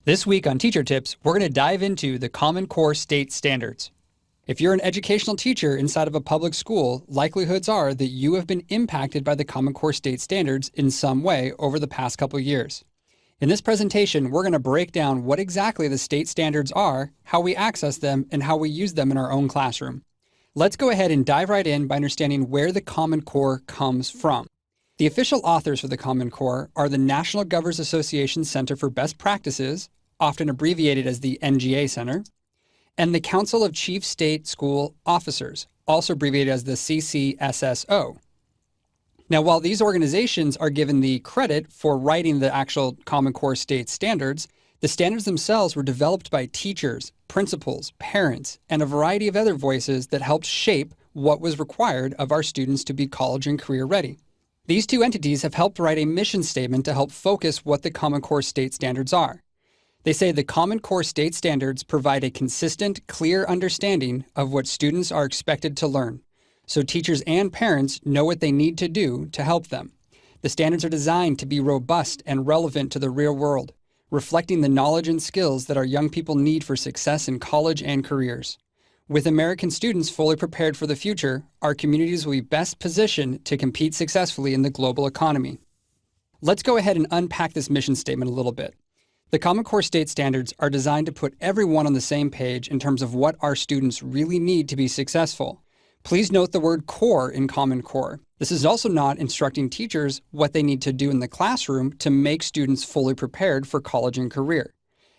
This week on Teacher Tips, we're going to dive into the Common Core state standards. If you're an educational teacher inside of a public school, likelihoods are that you have been impacted by the Common Core state standards in some way over the past couple years. In this presentation, we're going to break down what exactly the state standards are, how we access them, and how we use them in our own classroom. Let's go ahead and dive right in by understanding where the Common Core comes from. The official authors for the Common Core are the National Governors Association Center for Best Practices, often abbreviated as the NGA Center, and the Council of Chief State School Officers, also abbreviated as the CCSSO. Now, while these organizations are given the credit for writing the actual Common Core state standards, the standards themselves were developed by teachers, principals, parents, and a variety of other voices that helped shape what was required of our students to be college and career ready. These two entities have helped write a mission statement to help focus what the Common Core state standards are. They say the Common Core state standards provide a consistent, clear understanding of what students are expected to learn, so teachers and parents know what they need to do to help them. The standards are designed to be robust and relevant to the real world, reflecting the knowledge and skills that our young people need for success in college and careers. With American students fully prepared for the future, our communities will be best positioned to compete successfully in the global economy. Let's go ahead and unpack this mission statement a little bit. The Common Core state standards are designed to put everyone on the same page in terms of what our students really need to be successful. Please note the word core in Common Core. This is also not instructing teachers what they need to do in the classroom to make students fully prepared for college and career.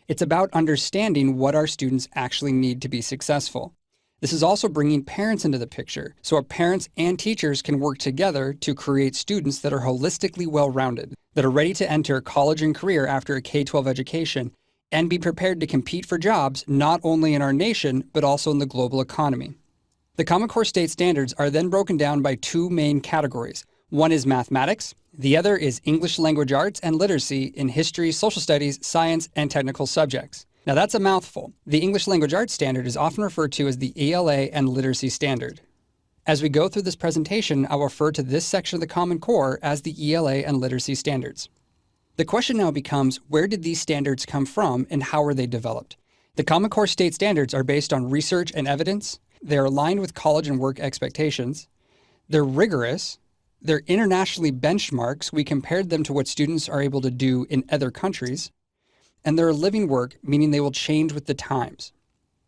It's about understanding what our students actually need to be successful. This is also bringing parents into the picture, so our parents and teachers can work together to create students that are holistically well-rounded, that are ready to enter college and career after a K-12 education, and be prepared to compete for jobs not only in our nation, but also in the global economy. The Common Core state standards are then broken down by two main categories. One is mathematics, the other is English language arts and literacy in history, social studies, science, and technical subjects. Now that's a mouthful. The English language arts standard is often referred to as the ELA and literacy standard. As we go through this presentation, I will refer to this section of the Common Core as the ELA and literacy standards. The question now becomes, where did these standards come from and how were they developed? The Common Core state standards are based on research and evidence. They're aligned with college and work expectations. They're rigorous. They're internationally benchmarks. We compared them to what students are able to do in other countries. And they're a living work, meaning they will change with the times.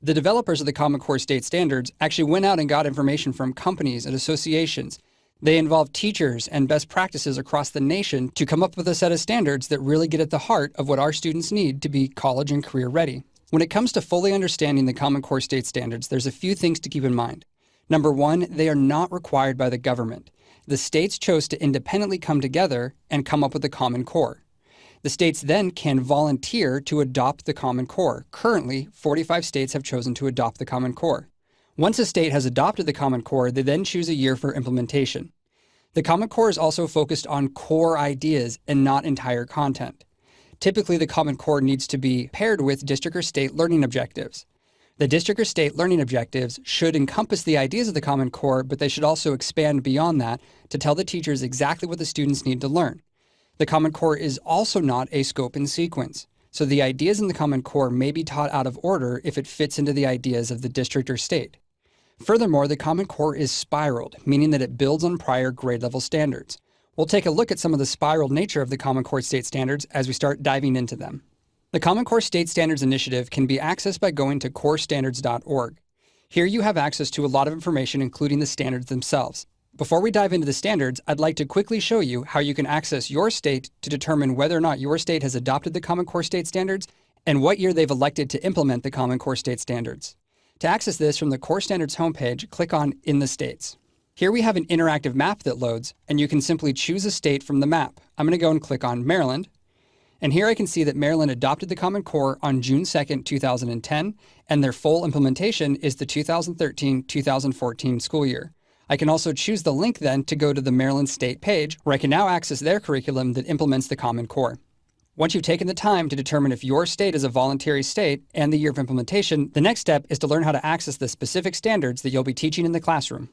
The developers of the Common Core state standards actually went out and got information from companies and associations. They involved teachers and best practices across the nation to come up with a set of standards that really get at the heart of what our students need to be college and career ready. When it comes to fully understanding the Common Core state standards, there's a few things to keep in mind. Number one, they are not required by the government. The states chose to independently come together and come up with the Common Core. The states then can volunteer to adopt the Common Core. Currently, 45 states have chosen to adopt the Common Core. Once a state has adopted the Common Core, they then choose a year for implementation. The Common Core is also focused on core ideas and not entire content. Typically, the Common Core needs to be paired with district or state learning objectives. The district or state learning objectives should encompass the ideas of the Common Core, but they should also expand beyond that to tell the teachers exactly what the students need to learn. The Common Core is also not a scope and sequence, so the ideas in the Common Core may be taught out of order if it fits into the ideas of the district or state. Furthermore, the Common Core is spiraled, meaning that it builds on prior grade level standards. We'll take a look at some of the spiraled nature of the Common Core state standards as we start diving into them. The Common Core State Standards Initiative can be accessed by going to corestandards.org. Here you have access to a lot of information, including the standards themselves. Before we dive into the standards, I'd like to quickly show you how you can access your state to determine whether or not your state has adopted the Common Core state standards and what year they've elected to implement the Common Core state standards. To access this from the Core Standards homepage, click on In the States. Here we have an interactive map that loads, and you can simply choose a state from the map. I'm going to go and click on Maryland. And here I can see that Maryland adopted the Common Core on June 2nd, 2010, and their full implementation is the 2013-2014 school year. I can also choose the link then to go to the Maryland State page, where I can now access their curriculum that implements the Common Core. Once you've taken the time to determine if your state is a voluntary state and the year of implementation, the next step is to learn how to access the specific standards that you'll be teaching in the classroom.